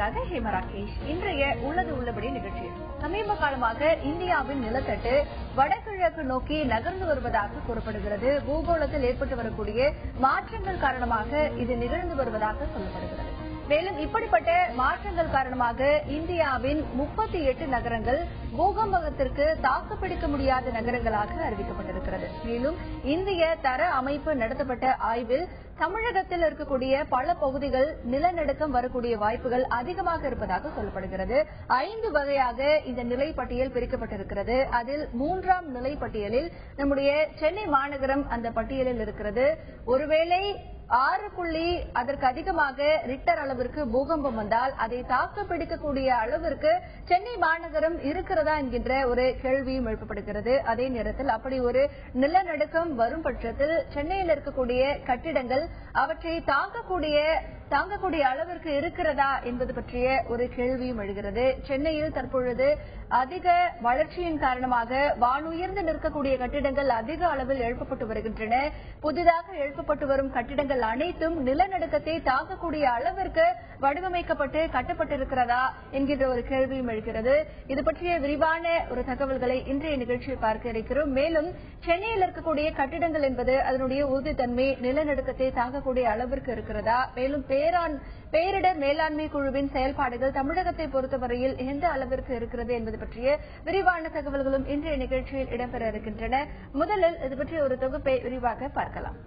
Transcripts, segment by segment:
பங்கேற்பதற்காக ஹேமா ராகேஷ். இன்றைய உள்ளது உள்ளபடி நிகழ்ச்சியில் சமீப காலமாக இந்தியாவின் நிலத்தட்டு வடகிழக்கு நோக்கி நகர்ந்து வருவதாக கூறப்படுகிறது. பூகோளத்தில் ஏற்பட்டு வரக்கூடிய மாற்றங்கள் காரணமாக இது நிகழ்ந்து வருவதாக சொல்லப்படுகிறது. மேலும் இப்படிப்பட்ட மாற்றங்கள் காரணமாக இந்தியாவின் 38 நகரங்கள் பூகம்பத்திற்கு தாக்குப்பிடிக்க முடியாத நகரங்களாக அறிவிக்கப்பட்டிருக்கிறது. மேலும் இந்திய தர அமைப்பு நடத்தப்பட்ட ஆய்வில் தமிழகத்தில் இருக்கக்கூடிய பல பகுதிகள் நிலநடுக்கம் வரக்கூடிய வாய்ப்புகள் அதிகமாக இருப்பதாக சொல்லப்படுகிறது. 5 வகையாக இந்த நிலைப்பட்டியல் பிரிக்கப்பட்டிருக்கிறது. அதில் 3ஆம் நிலைப்பட்டியலில் நம்முடைய சென்னை மாநகரம் அந்த பட்டியலில் இருக்கிறது. ஒருவேளை 6 அதற்கு அதிகமாக ரிக்டர் அளவிற்கு பூகம்பம் வந்தால் அதை தாக்கு பிடிக்கக்கூடிய அளவிற்கு சென்னை மாநகரம் இருக்கிறதா என்கின்ற ஒரு கேள்வியும் எழுப்பப்படுகிறது. அதே நேரத்தில் அப்படி ஒரு நிலநடுக்கம் வரும் பட்சத்தில் சென்னையில் இருக்கக்கூடிய கட்டிடங்கள் அவற்றை தாங்கக்கூடிய அளவிற்கு இருக்கிறதா என்பது பற்றிய ஒரு கேள்வியும் எழுகிறது. சென்னையில் தற்பொழுது அதிக வளர்ச்சியின் காரணமாக வானுயர்ந்து நிற்கக்கூடிய கட்டிடங்கள் அதிக அளவில் எழுப்பப்பட்டு வருகின்றன. புதிதாக எழுப்பப்பட்டு வரும் கட்டிடங்கள் அனைத்தும் நிலநடுக்கத்தை தாக்கக்கூடிய அளவிற்கு வடிவமைக்கப்பட்டு கட்டப்பட்டிருக்கிறதா என்கின்ற ஒரு கேள்வியும் எழுகிறது. இது பற்றிய விரிவான ஒரு தகவல்களை இன்றைய நிகழ்ச்சியில் பார்க்க இருக்கிறோம். மேலும் சென்னையில் இருக்கக்கூடிய கட்டிடங்கள் என்பது அதனுடைய உறுதித்தன்மை நிலநடுக்கத்தை தாங்கக்கூடிய அளவிற்கு இருக்கிறதா, மேலும் பேரிடர் மேலாண்மை குழுவின் செயல்பாடுகள் தமிழகத்தை பொறுத்தவரையில் எந்த அளவிற்கு இருக்கிறது என்பது பற்றிய விரிவான தகவல்களும் இன்றைய நிகழ்ச்சியில் இடம்பெற இருக்கின்றன. முதலில் இது பற்றிய ஒரு தொகுப்பை விரிவாக பார்க்கலாம்.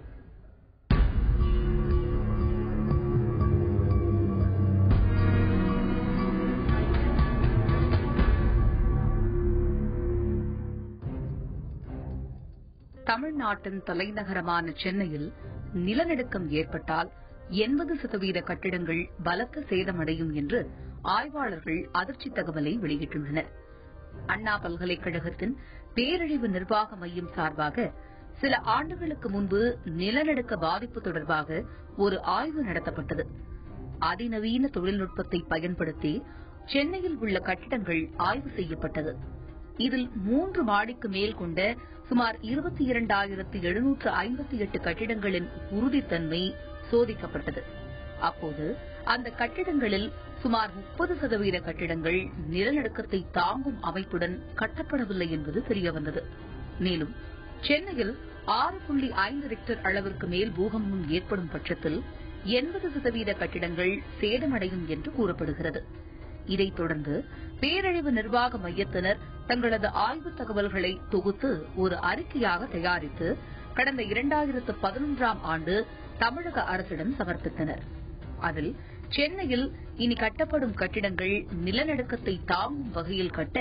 தமிழ்நாட்டின் தலைநகரமான சென்னையில் நிலநடுக்கம் ஏற்பட்டால் 80% கட்டிடங்கள் பலத்த சேதமடையும் என்று ஆய்வாளர்கள் அதிர்ச்சி தகவலை வெளியிட்டுள்ளனர். அண்ணா பல்கலைக்கழகத்தின் பேரழிவு நிர்வாக மையம் சார்பாக சில ஆண்டுகளுக்கு முன்பு நிலநடுக்க பாதிப்பு தொடர்பாக ஒரு ஆய்வு நடத்தப்பட்டது. அதிநவீன தொழில்நுட்பத்தை பயன்படுத்தி சென்னையில் உள்ள கட்டிடங்கள் ஆய்வு செய்யப்பட்டது. இதில் 3 மாடிக்கு மேல் கொண்ட சுமார் 22,758 கட்டிடங்களின் உறுதித்தன்மை சோதிக்கப்பட்டது. அப்போது அந்த கட்டிடங்களில் சுமார் 30% கட்டிடங்கள் நிலநடுக்கத்தை தாங்கும் அமைப்புடன் கட்டப்படவில்லை என்பது தெரியவந்தது. மேலும் சென்னையில் 6.5 ரிக்டர் அளவிற்கு மேல் பூகம்பம் ஏற்படும் பட்சத்தில் 80% கட்டிடங்கள் சேதமடையும் என்று கூறப்படுகிறது. இதைத் தொடர்ந்து பேரழிவு நிர்வாக மையத்தினர் தங்களது ஆய்வு தகவல்களை தொகுத்து ஒரு அறிக்கையாக தயாரித்து கடந்த 2011ஆம் ஆண்டு தமிழக அரசிடம் சமர்ப்பித்தனர். அதில் சென்னையில் இனி கட்டப்படும் கட்டிடங்கள் நிலநடுக்கத்தை தாங்கும் வகையில் கட்ட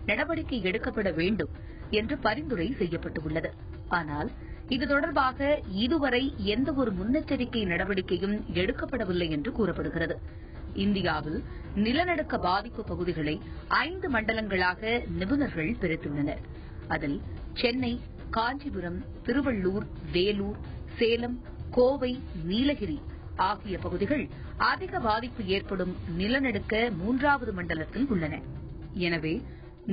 நடவடிக்கை எடுக்கப்பட வேண்டும் என்று பரிந்துரை செய்யப்பட்டுள்ளது. ஆனால் இது தொடர்பாக இதுவரை எந்த ஒரு முன்னெச்சரிக்கை நடவடிக்கையும் எடுக்கப்படவில்லை என்று கூறப்படுகிறது. இந்தியாவில் நிலநடுக்க பாதிப்பு பகுதிகளை 5 மண்டலங்களாக நிபுணர்கள் பிரித்துள்ளனர். அதில் சென்னை, காஞ்சிபுரம், திருவள்ளூர், வேலூர், சேலம், கோவை, நீலகிரி ஆகிய பகுதிகள் அதிக பாதிப்பு ஏற்படும் நிலநடுக்க 3வது மண்டலத்தில் உள்ளன. எனவே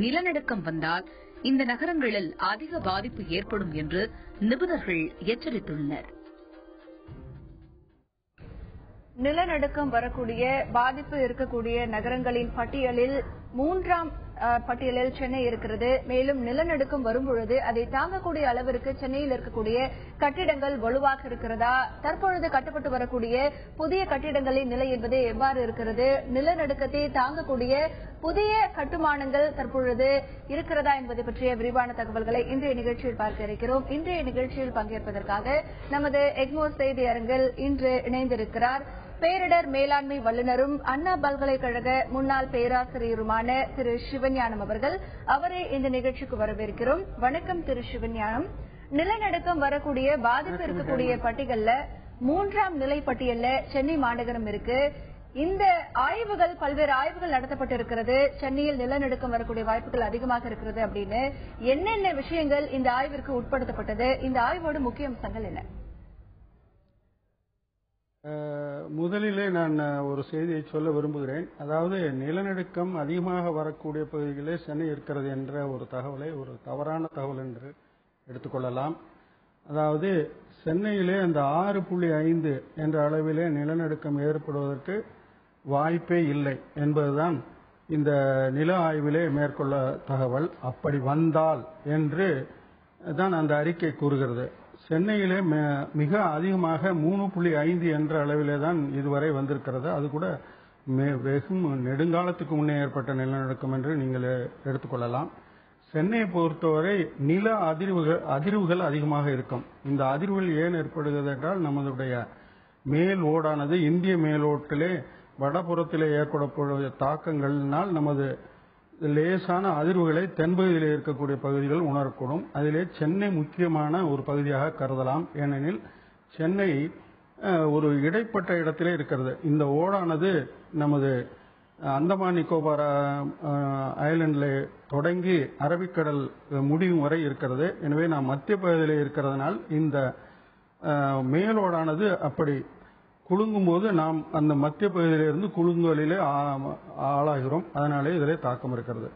நிலநடுக்கம் வந்தால் இந்த நகரங்களில் அதிக பாதிப்பு ஏற்படும் என்று நிபுணர்கள் எச்சரித்துள்ளனர். நிலநடுக்கம் வரக்கூடிய பாதிப்பு இருக்கக்கூடிய நகரங்களின் பட்டியலில் 3ஆம் பட்டியலில் சென்னை இருக்கிறது. மேலும் நிலநடுக்கம் வரும்பொழுது அதை தாங்கக்கூடிய அளவிற்கு சென்னையில் இருக்கக்கூடிய கட்டிடங்கள் வலுவாக இருக்கிறதா, தற்பொழுது கட்டப்பட்டு வரக்கூடிய புதிய கட்டிடங்களின் நிலை என்பது எவ்வாறு இருக்கிறது, நிலநடுக்கத்தை தாங்கக்கூடிய புதிய கட்டுமானங்கள் தற்பொழுது இருக்கிறதா என்பது பற்றிய விரிவான தகவல்களை இன்றைய நிகழ்ச்சியில் பார்க்க இருக்கிறோம். இன்றைய நிகழ்ச்சியில் பங்கேற்பதற்காக நமது எக்மோர் செய்தி அரங்கில் இன்று இணைந்திருக்கிறார் பேரிடர் மேலாண்மை வல்லுநரும் அண்ணா பல்கலைக்கழக முன்னாள் பேராசிரியருமான திரு சிவஞானம் அவர்கள். அவரை இந்த நிகழ்ச்சிக்கு வரவேற்கிறோம். வணக்கம் திரு சிவஞானம். நிலநடுக்கம் வரக்கூடிய பாதிப்பு இருக்கக்கூடிய பட்டியல்ல 3ஆம் நிலை பட்டியல்ல சென்னை மாநகரம் இருக்கு. இந்த ஆய்வுகள் பல்வேறு ஆய்வுகள் நடத்தப்பட்டிருக்கிறது. சென்னையில் நிலநடுக்கம் வரக்கூடிய வாய்ப்புகள் அதிகமாக இருக்கிறது அப்படின்னு என்னென்ன விஷயங்கள் இந்த ஆய்விற்கு உட்படுத்தப்பட்டது, இந்த ஆய்வோட முக்கிய அம்சங்கள் என்ன? முதலிலே நான் ஒரு செய்தியை சொல்ல விரும்புகிறேன். அதாவது நிலநடுக்கம் அதிகமாக வரக்கூடிய பகுதிகளே சென்னை இருக்கிறது என்ற ஒரு தகவலை ஒரு தவறான தகவல் என்று எடுத்துக்கொள்ளலாம். அதாவது சென்னையிலே அந்த 6.5 என்ற அளவிலே நிலநடுக்கம் ஏற்படுவதற்கு வாய்ப்பே இல்லை என்பதுதான் இந்த நில ஆய்விலே மேற்கொள்ள தகவல். அப்படி வந்தால் என்று தான் அந்த அறிக்கை கூறுகிறது. சென்னையிலே மிக அதிகமாக 3.5 என்ற அளவிலே தான் இதுவரை வந்திருக்கிறது. அது கூட வெகு நெடுங்காலத்துக்கு முன்னே ஏற்பட்ட நிலநடுக்கம் என்று நீங்கள் எடுத்துக்கொள்ளலாம். சென்னையை பொறுத்தவரை நில அதிர்வுகள் அதிகமாக இருக்கும். இந்த அதிர்வுகள் ஏன் ஏற்படுகிறது என்றால், நம்மளுடைய மேல் ஓடானது இந்திய மேலோட்டிலே வடபுறத்திலே ஏற்படக்கூடிய தாக்கங்களினால் நமது லேசான அதிர்வுகளை தென்பகுதியில் இருக்கக்கூடிய பகுதிகள் உணரக்கூடும். அதிலே சென்னை முக்கியமான ஒரு பகுதியாக கருதலாம். ஏனெனில் சென்னை ஒரு இடைப்பட்ட இடத்திலே இருக்கிறது. இந்த ஓடானது நமது அந்தமான் நிக்கோபார் ஐலண்டில் தொடங்கி அரபிக்கடல் முடியும் வரை இருக்கிறது. எனவே நாம் மத்திய பகுதியில் இருக்கிறதுனால் இந்த மேலோடானது அப்படி குலுங்கும் போது நாம் அந்த மத்திய பகுதியிலிருந்து குலுங்கலிலே ஆளாகிறோம். அதனாலே இதிலே தாக்கம் இருக்கிறது.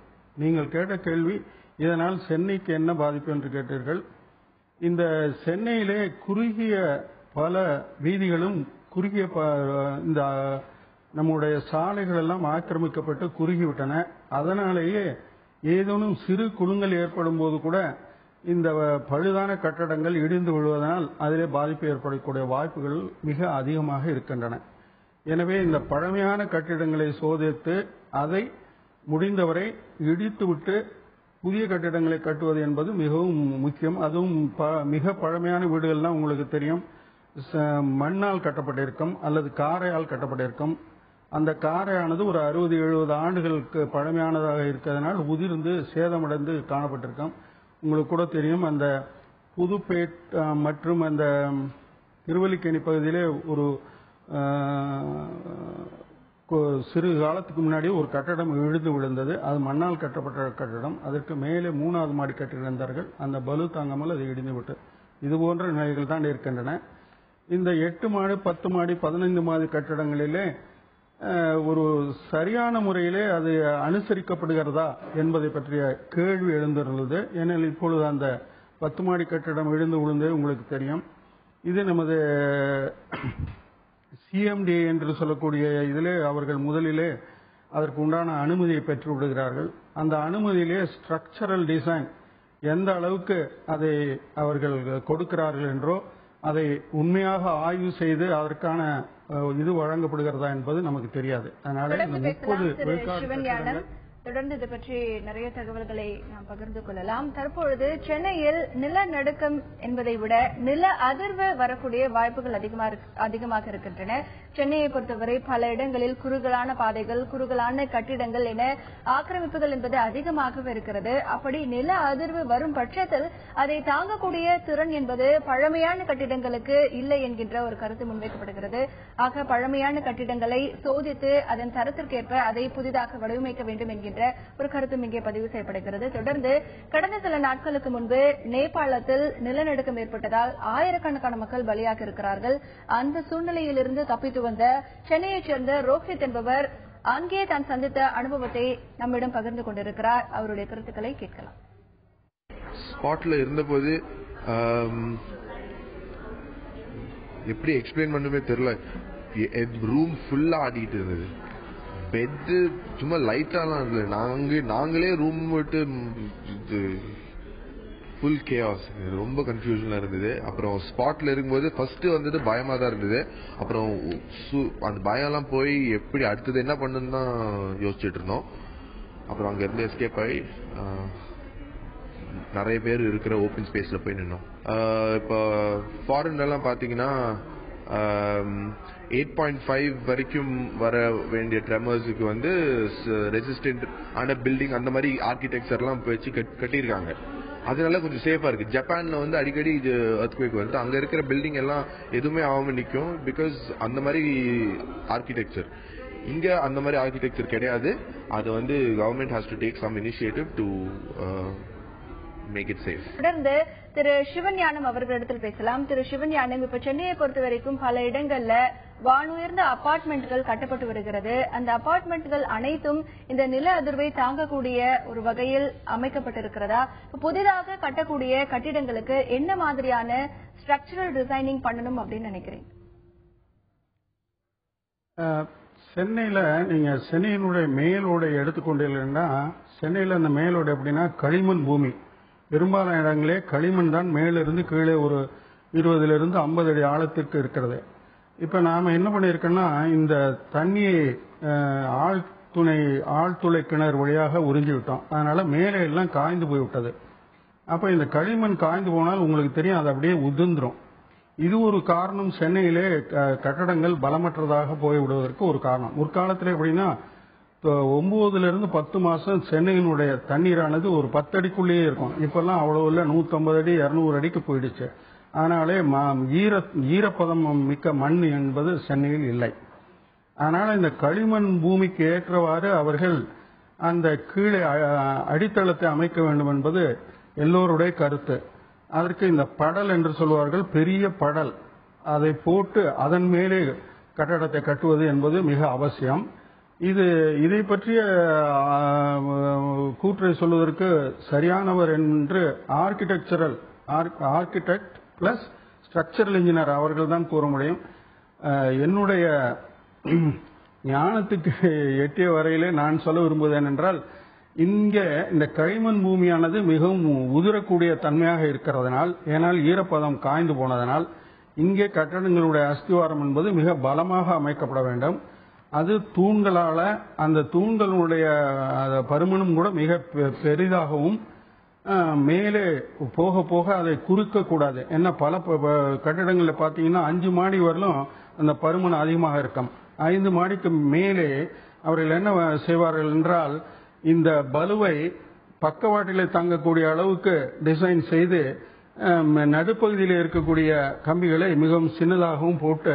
நீங்கள் கேட்ட கேள்வி, இதனால் சென்னைக்கு என்ன பாதிப்பு என்று கேட்டீர்கள். இந்த சென்னையிலே குறுகிய பல வீதிகளும் குறுகிய இந்த நம்முடைய சாலைகள் எல்லாம் ஆக்கிரமிக்கப்பட்டு குறுகிவிட்டன. அதனாலேயே ஏதேனும் சிறு குலுங்கல் ஏற்படும் போது கூட இந்த பழுதான கட்டடங்கள் இடிந்து விழுவதனால் அதிலே பாதிப்பு ஏற்படக்கூடிய வாய்ப்புகள் மிக அதிகமாக இருக்கின்றன. எனவே இந்த பழமையான கட்டிடங்களை சோதித்து அதை முடிந்தவரை இடித்துவிட்டு புதிய கட்டிடங்களை கட்டுவது என்பது மிகவும் முக்கியம். அதுவும் மிக பழமையான வீடுகள்லாம் உங்களுக்கு தெரியும், மண்ணால் கட்டப்பட்டிருக்கும் அல்லது காரையால் கட்டப்பட்டிருக்கும். அந்த காரையானது ஒரு 60-70 ஆண்டுகளுக்கு பழமையானதாக இருக்கிறதுனால் உதிர்ந்து சேதமடைந்து காணப்பட்டிருக்கும். உங்களுக்கு கூட தெரியும், அந்த புதுப்பேட் மற்றும் அந்த திருவல்லிக்கேணி பகுதியிலே ஒரு சிறு காலத்துக்கு முன்னாடி ஒரு கட்டடம் இழுந்து விழுந்தது. அது மண்ணால் கட்டப்பட்ட கட்டடம். அதற்கு மேலே 3வது மாடி கட்டியிருந்தார்கள். அந்த பலு தாங்காமல் அது இடிந்து விட்டு இது போன்ற நிலைகள் தான் இருக்கின்றன. இந்த 8 மாடி 10 மாடி 15 மாடி கட்டடங்களிலே ஒரு சரியான முறையிலே அது அனுசரிக்கப்படுகிறதா என்பதை பற்றிய கேள்வி எழுந்துள்ளது. ஏனெனில் இப்பொழுது அந்த 10 மாடி கட்டிடம் இடிந்து விழுந்தது உங்களுக்கு தெரியும். இது நமது சிஎம்டி என்று சொல்லக்கூடிய இதிலே அவர்கள் முதலிலே அதற்கு உண்டான அனுமதியை பெற்று விடுகிறார்கள். அந்த அனுமதியிலே ஸ்ட்ரக்சரல் டிசைன் எந்த அளவுக்கு அதை அவர்கள் கொடுக்கிறார்கள் என்றோ அதை உண்மையாக ஆய்வு செய்து அதற்கான இது வழங்கப்படுகிறதா என்பது நமக்கு தெரியாது. அதனால இந்த 30 தொடர்ந்து இது பற்றி நிறைய தகவல்களை நாம் பகிர்ந்து கொள்ளலாம். தற்பொழுது சென்னையில் நிலநடுக்கம் என்பதை விட நில அதிர்வு வரக்கூடிய வாய்ப்புகள் அதிகமாக இருக்கின்றன. சென்னையை பொறுத்தவரை பல இடங்களில் குறுகலான பாதைகள், குறுகலான கட்டிடங்கள் என ஆக்கிரமிப்புகள் என்பது அதிகமாகவே இருக்கிறது. அப்படி நில அதிர்வு வரும் பட்சத்தில் அதை தாங்கக்கூடிய திறன் என்பது பழமையான கட்டிடங்களுக்கு இல்லை என்கின்ற ஒரு கருத்து முன்வைக்கப்படுகிறது. ஆக பழமையான கட்டிடங்களை சோதித்து அதன் தரத்திற்கேற்ப அதை புதிதாக வடிவமைக்க வேண்டும் என்கின்ற ஒரு கருத்தும் இங்கே பதிவு செய்யப்படுகிறது. தொடர்ந்து கடந்த சில நாட்களுக்கு முன்பு நேபாளத்தில் நிலநடுக்கம் ஏற்பட்டதால் ஆயிரக்கணக்கான மக்கள் பலியாக இருக்கிறார்கள். அந்த சூழ்நிலையிலிருந்து தப்பித்து வந்த சென்னையைச் சேர்ந்த ரோஹித் என்பவர் அங்கே தான் சந்தித்த அனுபவத்தை நம்மிடம் பகிர்ந்து கொண்டிருக்கிறார். அவருடைய கருத்துக்களை கேட்கலாம். ஸ்பாட்ல இருந்தபோது எப்படி எக்ஸ்பிளைன் பண்ணுமே தெரியல. ரூம் ஃபுல்லா ஆடிட்டு இருந்தது. பெட்டு சும்மா லைட்டாலாம் இல்லை. நாங்களே ரூம் விட்டு ஃபுல் கேஆஸ், ரொம்ப கன்ஃபியூஷனா இருந்தது. அப்புறம் ஸ்பாட்ல இருக்கும்போது ஃபர்ஸ்ட் வந்தது பயமா தான் இருந்தது. அப்புறம் அந்த பயம்லாம் போய் எப்படி அடுத்தது என்ன பண்ணுன்னு தான் யோசிச்சுட்டு இருந்தோம். அப்புறம் அங்க இருந்து எஸ்கேப் ஆகி நிறைய பேர் இருக்கிற ஓப்பன் ஸ்பேஸ்ல போய் நின்னோம். இப்போ ஃபாரின்ல எல்லாம் பாத்தீங்கன்னா 8.5 வரைக்கும் வர வேண்டிய ட்ரெமர்ஸுக்கு வந்து ரெசிஸ்டன்ட் ஆன பில்டிங் அந்த மாதிரி ஆர்கிடெக்சர்லாம் வச்சு கட்டியிருக்காங்க. அதனால கொஞ்சம் சேஃபா இருக்கு. ஜப்பான்ல வந்து அடிக்கடி இது எர்த்குவேக் வந்து அங்க இருக்கிற பில்டிங் எல்லாம் எதுவுமே ஆகாம நிற்கும். பிகாஸ் அந்த மாதிரி ஆர்கிடெக்சர். இங்க அந்த மாதிரி ஆர்கிடெக்சர் கிடையாது. அது வந்து government has to take some initiative to make it safe. தொடர்ந்து திரு சிவஞானம் அவர்களிடத்தில் பேசலாம். திரு சிவஞானம், இப்ப சென்னையை பொறுத்த வரைக்கும் பல இடங்கள்ல வானுயர்ந்த அபார்ட்மெண்ட்கள் கட்டப்பட்டு வருகிறது. அந்த அபார்ட்மெண்ட்கள் அனைத்தும் இந்த நில அதிர்வை தாங்கக்கூடிய ஒரு வகையில் அமைக்கப்பட்டிருக்கிறதா? புதிதாக கட்டக்கூடிய கட்டிடங்களுக்கு என்ன மாதிரியான ஸ்ட்ரக்சரல் டிசைனிங் பண்ணணும் அப்படின்னு நினைக்கிறேன்? சென்னையில நீங்க சென்னையினுடைய மேலோடை எடுத்துக்கொண்டீங்கன்னா சென்னையில அந்த மேலோடை எப்படின்னா களிமண் பூமி. பெரும்பாலான இடங்களே களிமண் தான் மேலிருந்து கீழே ஒரு 20 to 50 அடி ஆழத்திற்கு இருக்கிறது. இப்ப நாம என்ன பண்ணிருக்கோம்னா இந்த தண்ணியை ஆழ்துளை கிணறு வழியாக உறிஞ்சி விட்டோம். அதனால மேலே எல்லாம் காய்ந்து போய்விட்டது. அப்ப இந்த களிமண் காய்ந்து போனால் உங்களுக்கு தெரியும் அது அப்படியே உதிர்ந்துரும். இது ஒரு காரணம். சென்னையிலே கட்டடங்கள் பலமற்றதாக போய்விடுவதற்கு ஒரு காரணம். முற்காலத்தில் எப்படின்னா 9 to 10 மாசம் சென்னையினுடைய தண்ணீரானது ஒரு 10 அடிக்குள்ளேயே இருக்கும். இப்பெல்லாம் அவ்வளவு இல்ல, 150 அடி 200 அடிக்கு போயிடுச்சு. அதனாலே ஈரப்பதம் மிக்க மண் என்பது சென்னையில் இல்லை. அதனால இந்த களிமண் பூமிக்கு ஏற்றவாறு அவர்கள் அந்த கீழே அடித்தளத்தை அமைக்க வேண்டும் என்பது எல்லோருடைய கருத்து. அதற்கு இந்த படல் என்று சொல்வார்கள், பெரிய படல், அதை போட்டு அதன் மேலே கட்டடத்தை கட்டுவது என்பது மிக அவசியம். இதை பற்றிய கூற்றை சொல்வதற்கு சரியானவர் என்று ஆர்கிடெக்ட் பிளஸ் ஸ்ட்ரக்சரல் இன்ஜினியர் அவர்கள் தான் கூற முடியும். என்னுடைய ஞானத்துக்கு எட்டிய வரையிலே நான் சொல்ல விரும்புவதேன் என்றால், இங்கே இந்த களிமண் பூமியானது மிகவும் உதிரக்கூடிய தன்மையாக இருக்கிறதுனால், ஏனால் ஈரப்பதம் காய்ந்து போனதனால் இங்கே கட்டடங்களுடைய அஸ்திவாரம் என்பது மிக பலமாக அமைக்கப்பட வேண்டும். அது தூண்களால, அந்த தூண்களுடைய பருமனும் கூட மிக பெரிதாகவும் மேலே போக போக அதை குறுக்க கூடாது. என்ன பல கட்டிடங்களில் பார்த்தீங்கன்னா 5 மாடி வரலும் அந்த பருமன் அதிகமாக இருக்கும். 5 மாடிக்கு மேலே அவர்கள் என்ன செய்வார்கள் என்றால், இந்த பலுவை பக்கவாட்டிலே தாங்கக்கூடிய அளவுக்கு டிசைன் செய்து நடுப்பகுதியில் இருக்கக்கூடிய கம்பிகளை மிகவும் சின்னதாகவும் போட்டு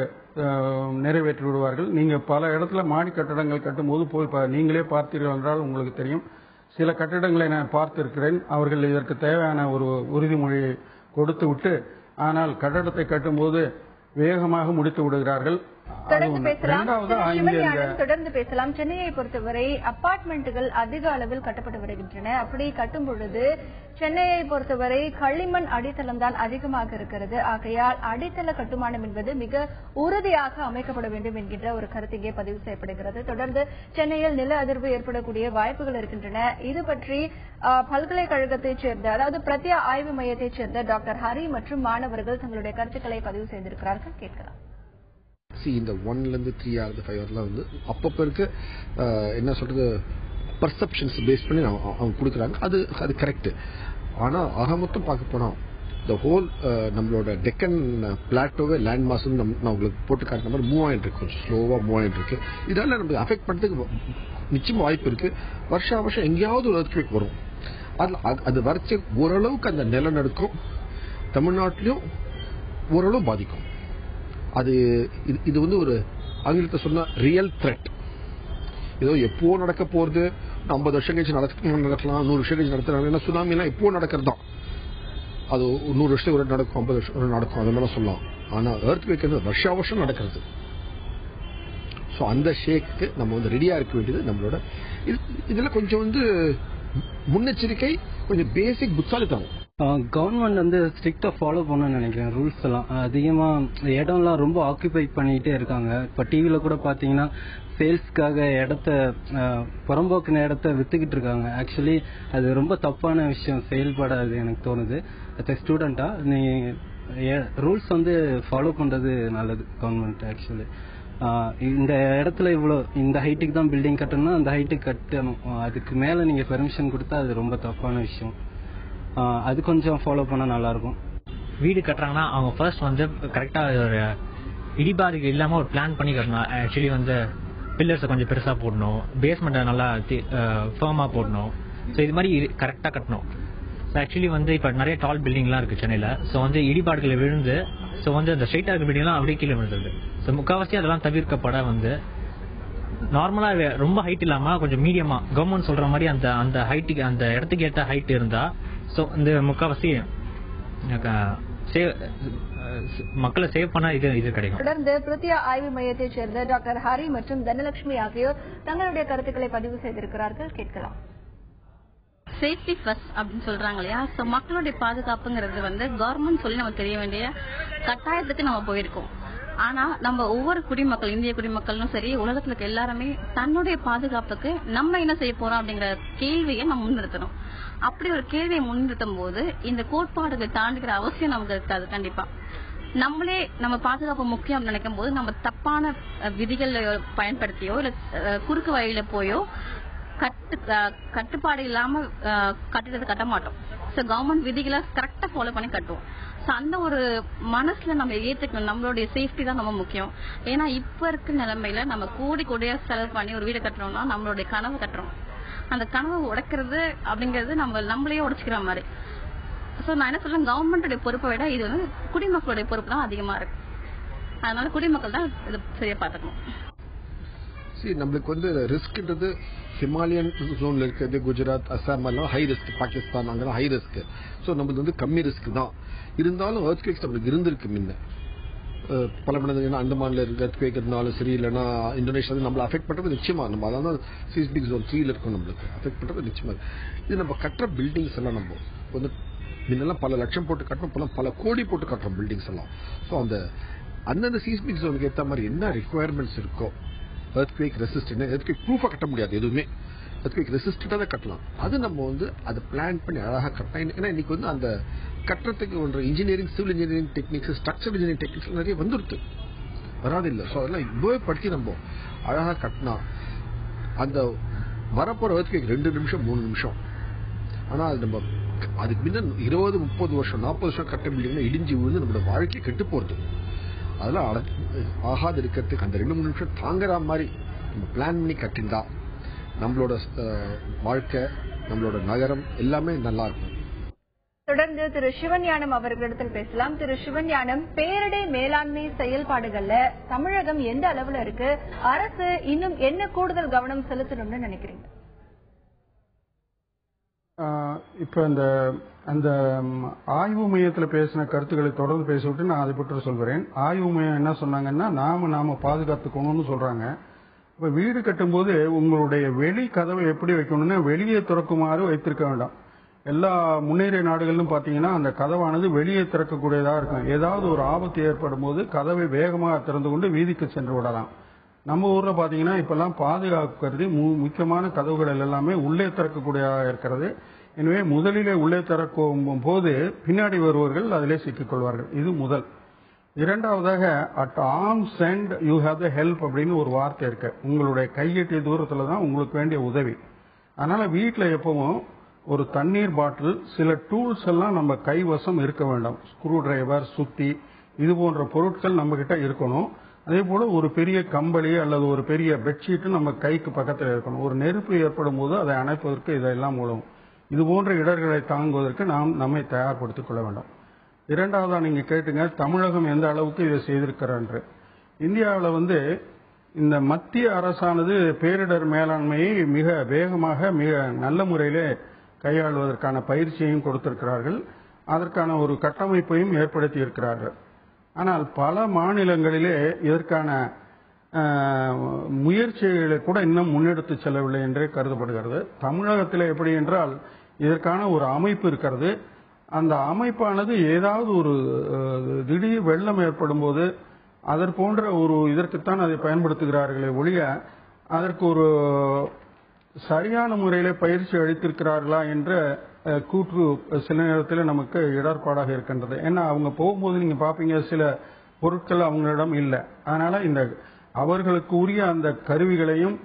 நிறைவேற்றி விடுவார்கள். நீங்க பல இடத்துல மாடி கட்டடங்கள் கட்டும்போது போய் நீங்களே பார்த்தீர்கள் என்றால் உங்களுக்கு தெரியும். சில கட்டிடங்களை நான் பார்த்திருக்கிறேன். அவர்கள் இதற்கு தேவையான ஒரு உறுதிமொழியை கொடுத்து விட்டு, ஆனால் கட்டடத்தை கட்டும்போது வேகமாக முடித்து விடுகிறார்கள். தொடர்ந்து பேசலாம். சென்னையை பொறுத்தவரை அபார்ட்மெண்ட்டுகள் அதிக அளவில் கட்டப்பட்டு வருகின்றன. அப்படி கட்டும் பொழுது சென்னையை பொறுத்தவரை களிமண் அடித்தளம் தான் அதிகமாக இருக்கிறது. ஆகையால் அடித்தள கட்டுமானம் என்பது மிக உறுதியாக அமைக்கப்பட வேண்டும் என்கின்ற ஒரு கருத்து இங்கே பதிவு செய்யப்படுகிறது. தொடர்ந்து சென்னையில் நில அதிர்வு ஏற்படக்கூடிய வாய்ப்புகள் இருக்கின்றன. இது பற்றி பல்கலைக்கழகத்தைச் சேர்ந்த, அதாவது பிரத்யா ஆய்வு மையத்தைச் சேர்ந்த டாக்டர் ஹரி மற்றும் மாணவர்கள் தங்களுடைய கருத்துக்களை பதிவு செய்திருக்கிறார்கள். கேட்கலாம். இந்த 1 to 3 or 5 வந்து அப்பப்ப இருக்க என்ன சொல்றது பர்செப்ஷன்ஸ் பேஸ் பண்ணி அவங்க கொடுக்குறாங்க. அது கரெக்ட். ஆனா மொத்தம் பார்க்க போனா இந்த ஹோல் நம்மளோட டெக்கன் பிளாட்டோவே லேண்ட் மாஸ் நான் உங்களுக்கு போட்டு காட்டுற மாதிரி மூவ் ஆயிட்டு இருக்கு. கொஞ்சம் ஸ்லோவா மூவ் ஆயிட்டு இருக்கு. இதனால நமக்கு அஃபெக்ட் பண்றதுக்கு நிச்சயமா வாய்ப்பு இருக்கு. வருஷம் எங்கேயாவது ஒரு earthquake வரும். அது வரைச்ச ஓரளவுக்கு அந்த நிலநடுக்கம் தமிழ்நாட்டிலும் ஓரளவு பாதிக்கும். இது வந்து ஒரு ஆங்கிலத்தை சொன்னா ரியல் த்ரெட். ஏதோ எப்போ நடக்க போறது, 50 வருஷம் கழிச்சு நடக்கலாம், 100 வருஷம் கழிச்சு நடத்துறாங்க. சுனாமி எல்லாம் எப்போ நடக்கிறது தான். அது 100 வருஷத்துக்கு ஒரு நடக்கும், 50 வருஷம் நடக்கும், அதெல்லாம் சொல்லலாம். ஆனா எர்த்குவேக் வருஷம் நடக்கிறது. ஸோ அந்த ஷேக்கு நம்ம வந்து ரெடியா இருக்க வேண்டியது நம்மளோட. இதுல கொஞ்சம் வந்து முன்னெச்சரிக்கை, கொஞ்சம் பேசிக் புத்தாலித்தனம். கவர்மெண்ட் வந்து ஸ்ட்ரிக்டா ஃபாலோ பண்ணணும்னு நினைக்கிறேன். ரூல்ஸ் எல்லாம் அதிகமா இடம்லாம் ரொம்ப ஆக்குபை பண்ணிட்டே இருக்காங்க. இப்ப டிவில கூட பாத்தீங்கன்னா சேல்ஸ்க்காக இடத்த புறம்போக்கின இடத்த வித்துக்கிட்டு இருக்காங்க. ஆக்சுவலி அது ரொம்ப தப்பான விஷயம், செயல்படாது எனக்கு தோணுது. ஸ்டூடெண்டா நீ ரூல்ஸ் வந்து ஃபாலோ பண்றது நல்லது கவர்மெண்ட். ஆக்சுவலி இந்த இடத்துல இந்த ஹைட்டுக்கு தான் பில்டிங் கட்டணும், அந்த ஹைட்டுக்கு கட்டணும், அதுக்கு மேல நீங்க பெர்மிஷன் கொடுத்தா அது ரொம்ப தப்பான விஷயம். அது கொஞ்சம் ஃபாலோ பண்ணா நல்லா இருக்கும். வீடு கட்டுறாங்கன்னா அவங்க ஃபர்ஸ்ட் வந்து கரெக்டா ஒரு இடிபாடுகள் இல்லாம ஒரு பிளான் பண்ணி கட்டணும். ஆக்சுவலி வந்து பில்லர்ஸை கொஞ்சம் பெருசா போடணும், பேஸ்மெண்ட்டை நல்லா ஃபர்மா போடணும். ஸோ இது மாதிரி கரெக்டா கட்டணும். ஆக்சுவலி வந்து இப்ப நிறைய டால் பில்டிங்லாம் இருக்கு சென்னையில. ஸோ வந்து இடிபாடுகளை விழுந்து ஸோ வந்து அந்த ஸ்ட்ரைட்டா இருக்க பில்டிங்லாம் அப்படியே கீழே விழுந்துருது. ஸோ முக்கால்வாசி அதெல்லாம் தவிர்க்கப்பட வந்து நார்மலா ரொம்ப ஹைட் இல்லாம கொஞ்சம் மீடியமா கவர்மெண்ட் சொல்ற மாதிரி அந்த ஹைட்டுக்கு, அந்த இடத்துக்கு ஏற்ற ஹைட் இருந்தா ஸோ இந்த முக்கால்வாசி மக்களை சேவ் பண்ண இது கிடைக்கும். தொடர்ந்து பிரத்யா ஆய்வு மையத்தைச் சேர்ந்த டாக்டர் ஹரி மற்றும் தனலட்சுமி ஆகியோர் தங்களுடைய கருத்துக்களை பதிவு செய்திருக்கிறார்கள். கேட்கலாம். சேஃப்டி ஃபர்ஸ்ட் அப்படின்னு சொல்றாங்க இல்லையா? ஸோ மக்களுடைய பாதுகாப்புங்கிறது வந்து கவர்மெண்ட் சொல்லி நமக்கு தெரிய வேண்டிய கட்டாயத்துக்கு நம்ம போயிருக்கோம். ஆனா நம்ம ஒவ்வொரு குடிமக்கள், இந்திய குடிமக்களும் சரி, உலகத்துல இருக்க எல்லாருமே தன்னுடைய பாதுகாப்புக்கு நம்ம என்ன செய்ய போறோம் அப்படிங்கிற கேள்வியை நம்ம முன்னிறுத்தணும். அப்படி ஒரு கேள்வியை முன்னிறுத்தும் போது இந்த கோட்பாடுகளை தாண்டிக்கிற அவசியம் நமக்கு இருக்காது. கண்டிப்பா நம்மளே நம்ம பாதுகாப்பு முக்கியம் நினைக்கும் போது நம்ம தப்பான விதிகளை பயன்படுத்தியோ இல்ல குறுக்கு வழியில போயோ கட்டுப்பாடு இல்லாம கட்டிடத்தை கட்ட மாட்டோம். கவர்மெண்ட் விதிகளை கரெக்டா ஃபாலோ பண்ணி கட்டுவோம். அந்த ஒரு மனசுல நம்ம ஏத்துக்கணும், நம்மளுடைய சேஃப்டி தான் ரொம்ப முக்கியம். ஏன்னா இப்ப இருக்க நிலைமையில நம்ம கோடியா செலவு பண்ணி ஒரு வீடு கட்டுறோம்னா நம்மளுடைய கனவு கட்டுறோம். அந்த கனவை உடைக்கிறது அப்படிங்கறது நம்மளே உடைச்சுக்கிற மாதிரி. நான் என்ன சொல்றேன், கவர்மெண்டோட பொறுப்பை விட இது வந்து குடிமக்களுடைய பொறுப்பு தான் அதிகமா இருக்கு. அதனால குடிமக்கள் தான் இது சரியா பாத்துக்கணும். நம்மளுக்கு வந்து ரிஸ்க்ன்றது ஹிமாலயன் ஜோன்ல இருக்கிறது, குஜராத், அசாம் எல்லாம் ஹை ரிஸ்க், பாகிஸ்தான் அங்கெல்லாம் ஹை ரிஸ்க். ஸோ நம்மளுக்கு வந்து கம்மி ரிஸ்க் தான். இருந்தாலும் எர்த்குவேக்ஸ் நம்மளுக்கு இருந்திருக்கு முன்ன பல மடங்கு. அந்தமான்ல இருக்க எர்த்குவேக் இருந்தாலும் சரி, இல்லைன்னா இந்தோனேஷியா நம்மளை அஃபெக்ட் பண்றது நிச்சயமா. நம்ம அதான் சீஸ்மிக் ஜோன் 3ல இருக்கும், நம்மளுக்கு அஃபெக்ட் பண்றது நிச்சயமா. இது நம்ம கட்டுற பில்டிங்ஸ் எல்லாம் நம்ம வந்து முன்னெல்லாம் பல லட்சம் போட்டு கட்டணும், இப்பெல்லாம் பல கோடி போட்டு கட்டுறோம் பில்டிங்ஸ் எல்லாம். ஸோ அந்தந்த சீஸ்மிக் ஜோனுக்கு ஏற்ற மாதிரி என்ன ரிக்குவயர்மெண்ட்ஸ் இருக்கோ, எர்த்குவேக் ரெசிஸ்டன்ட், எர்த்குவேக் ப்ரூஃபா கட்ட முடியாது எதுவுமே, எர்த்குவேக் ரெசிஸ்டண்டா தான் கட்டலாம். அது நம்ம வந்து அதை பிளான் பண்ணி அழகாக கட்டலாம். ஏன்னா இன்னைக்கு வந்து அந்த கட்டுறதுக்கு ஒன்று engineering, civil engineering techniques, structure engineering techniques நிறைய வந்துருக்கு, வராது இல்லை. ஸோ அதெல்லாம் உபயோகப்படுத்தி நம்ம அழகாக கட்டினா அந்த வரப்போற எர்த்குவேக் 2 நிமிஷம் 3 நிமிஷம். ஆனால் அது நம்ம அதுக்கு முன்ன 20, 30 வருஷம் 40 வருஷம் கட்ட பில்டிங்னா இடிஞ்சு விழுந்து நம்மளோட வாழ்க்கை கெட்டு போறது. அதெல்லாம் ஆகாது இருக்கிறதுக்கு அந்த 2-3 நிமிஷம் தாங்குற மாதிரி நம்ம பிளான் பண்ணி கட்டிருந்தா நம்மளோட வாழ்க்கை, நம்மளோட நகரம் எல்லாமே நல்லா இருக்கும். தொடர்ந்து திரு சிவஞானம் அவர்களிடத்தில் பேசலாம். திரு சிவஞானம், பேரிடர் மேலாண்மை செயல்பாடுகள்ல தமிழகம் எந்த அளவுல இருக்கு, அரசு இன்னும் என்ன கூடுதல் கவனம் செலுத்தணும்னு நினைக்கிறீங்க? இப்ப அந்த ஆய்வு மையத்தில் பேசின கருத்துக்களை தொடர்ந்து பேசிவிட்டு நான் அதை பற்றி சொல்கிறேன். ஆய்வு மையம் என்ன சொன்னாங்கன்னா, நாம பாதுகாத்துக்கணும்னு சொல்றாங்க. இப்ப வீடு கட்டும் போது உங்களுடைய வெளி கதவை எப்படி வைக்கணும்னா வெளியே திறக்குமாறு வைத்திருக்க வேண்டாம். எல்லா முன்னேறிய நாடுகளிலும் பாத்தீங்கன்னா அந்த கதவானது வெளியே திறக்கக்கூடியதா இருக்கும். ஏதாவது ஒரு ஆபத்து ஏற்படும் போது கதவை வேகமாக திறந்து கொண்டு வீதிக்கு சென்று விடலாம். நம்ம ஊர்ல பாத்தீங்கன்னா இப்பெல்லாம் பாதுகாக்கிறது முக்கியமான கதவுகள் எல்லாமே உள்ளே திறக்கக்கூடியதாக இருக்கிறது. எனவே முதலிலே உள்ளே திறக்கும் போது பின்னாடி வருவர்கள் அதிலே சிக்கிக் கொள்வார்கள். இது முதல். இரண்டாவதாக, at arms and you have the help அப்படின்னு ஒரு வார்த்தை இருக்கு. உங்களுடைய கையெட்டிய தூரத்துல தான் உங்களுக்கு வேண்டிய உதவி. அதனால வீட்டில் எப்பவும் ஒரு தண்ணீர் பாட்டில், சில டூல்ஸ் எல்லாம் நம்ம கைவசம் இருக்க வேண்டும். ஸ்க்ரூ டிரைவர், சுத்தி, இது போன்ற பொருட்கள் நம்ம கிட்ட இருக்கணும். அதே போல ஒரு பெரிய கம்பளி அல்லது ஒரு பெரிய பெட்ஷீட் நம்ம கைக்கு பக்கத்தில் இருக்கணும். ஒரு நெருப்பு ஏற்படும் போது அதை அணைப்பதற்கு இதெல்லாம் உதவும். இது போன்ற இடர்களை தாங்குவதற்கு நாம் நம்மை தயார்படுத்திக் கொள்ள வேண்டும். இரண்டாவதா நீங்க கேட்டுங்க, தமிழகம் எந்த அளவுக்கு இதை செய்திருக்கிறார். இந்தியாவில் இந்த மத்திய அரசானது பேரிடர் மேலாண்மையை மிக வேகமாக மிக நல்ல முறையிலே கையாளுவதற்கான பயிற்சியையும் கொடுத்திருக்கிறார்கள். அதற்கான ஒரு கட்டமைப்பையும் ஏற்படுத்தி இருக்கிறார்கள். ஆனால் பல மாநிலங்களிலே இதற்கான முயற்சிகளை கூட இன்னும் முன்னெடுத்து செல்லவில்லை என்றே கருதப்படுகிறது. தமிழகத்தில் எப்படி என்றால் இதற்கான ஒரு அமைப்பு இருக்கிறது. அந்த அமைப்பானது ஏதாவது ஒரு திடீர் வெள்ளம் ஏற்படும் போது அதற்போன்ற ஒரு இதற்குத்தான் அதை பயன்படுத்துகிறார்களே ஒழிய அதற்கு ஒரு சரியான முறையில பயிற்சி அளித்திருக்கிறார்களா என்ற கூற்று சில நேரத்தில் நமக்கு இடர்பாடாக இருக்கின்றது. ஏன்னா அவங்க போகும்போது நீங்க பாப்பீங்க சில பொருட்கள் அவங்களிடம் இல்லை. அதனால அவர்களுக்கு உரிய அந்த கருவிகளையும்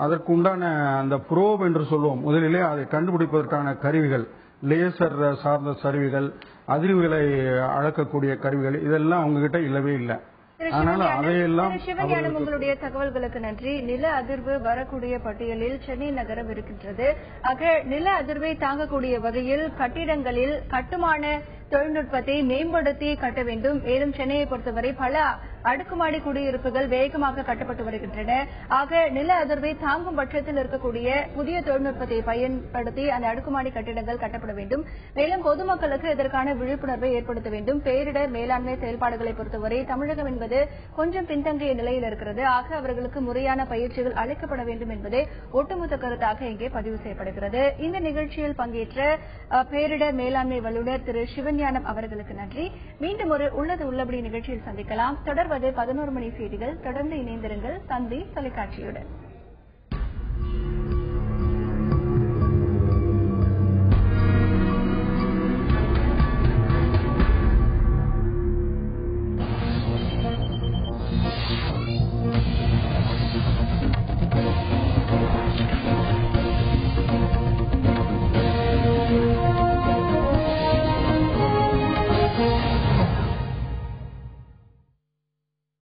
அதற்கு உண்டான அந்த ப்ரோப் என்று சொல்லுவோம், முதலிலே அதை கண்டுபிடிப்பதற்கான கருவிகள், லேசர் சார்ந்த கருவிகள், அதிர்வுகளை அளக்கக்கூடிய கருவிகள், இதெல்லாம் அவங்க கிட்ட இல்லவே இல்லை. அதனால அதையெல்லாம் சிவஞானம், உங்களுடைய தகவல்களுக்கு நன்றி. நில அதிர்வு வரக்கூடிய பட்டியலில் சென்னை நகரம் இருக்கின்றது. ஆக நில அதிர்வை தாங்கக்கூடிய வகையில் கட்டிடங்களில் கட்டுமான தொழில்நுட்பத்தை மேம்படுத்தி கட்ட வேண்டும். மேலும் சென்னையை பொறுத்தவரை பல அடுக்குமாடி குடியிருப்புகள் வேகமாக கட்டப்பட்டு வருகின்றன. ஆக நில அதிர்வை தாங்கும் பட்சத்தில் இருக்கக்கூடிய புதிய தொழில்நுட்பத்தை பயன்படுத்தி அந்த அடுக்குமாடி கட்டிடங்கள் கட்டப்பட வேண்டும். மேலும் பொதுமக்களுக்கு இதற்கான விழிப்புணர்வை ஏற்படுத்த வேண்டும். பேரிடர் மேலாண்மை செயல்பாடுகளை பொறுத்தவரை தமிழகம் என்பது கொஞ்சம் பின்தங்கிய நிலையில் இருக்கிறது. ஆக அவர்களுக்கு முறையான பயிற்சிகள் அளிக்கப்பட வேண்டும் என்பதே ஒட்டுமொத்த கருத்தாக இங்கே பதிவு செய்யப்படுகிறது. இந்த நிகழ்ச்சியில் பங்கேற்ற பேரிடர் மேலாண்மை வல்லுநர் திரு சிவஞானம் அவர்களுக்கு நன்றி. மீண்டும் ஒரு உள்ளது உள்ளபடி நிகழ்ச்சியில் சந்திக்கலாம். தொடர்வது தொடர்வது 11 மணி செய்திகள். தொடர்ந்து இணைந்திருங்கள் தந்தி தொலைக்காட்சியுடன்.